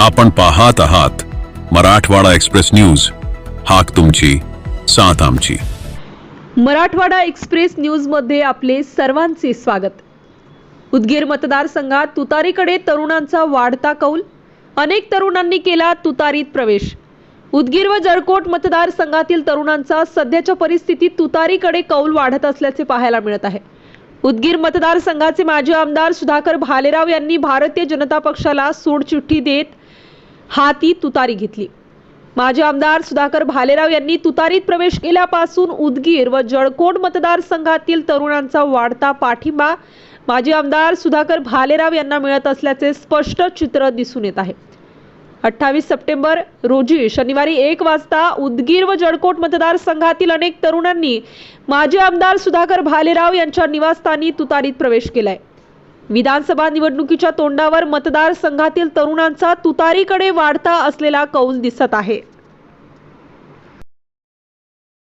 आपण पाहत आहात मराठवाडा एक्सप्रेस न्यूज. हाक तुमची, साथ आमची. मराठवाडा एक्सप्रेस न्यूज मध्ये आपले सर्वांचे स्वागत. उदगीर मतदारसंघात तुतारीकडे तरुणांचा वाढता कौल. अनेक तरुणांनी केला तुतारीत प्रवेश. उदगीर व जळकोट मतदारसंघातील तरुणांचा सध्याच्या परिस्थितीत तुतारीकडे कौल वाढत असल्याचे पाहायला मिळत आहे. उदगीर मतदारसंघाचे माजी आमदार सुधाकर भालेराव यांनी भारतीय जनता पक्षाला सोडचिठ्ठी देत हाती तुतारी घेतली. माजी आमदार सुधाकर भालेराव यांनी तुतारीत प्रवेश केल्यापासून उदगीर व जळकोट मतदारसंघातील तरुणांचा वाढता पाठिंबा माजी आमदार सुधाकर भालेराव यांना मिळत असल्याचे स्पष्ट चित्र दिसून येत आहे. 28 सप्टेंबर रोजी शनिवारी 1 वाजता उदगीर व जळकोट मतदारसंघातील अनेक तरुणांनी माजी आमदार सुधाकर भालेराव यांच्या निवासस्थानी तुतारीत प्रवेश केलाय. विधानसभा निवडणुकीच्या तोंडावर मतदारसंघातील तरुणांचा तुतारीकडे वाढता असलेला कौल दिसत आहे.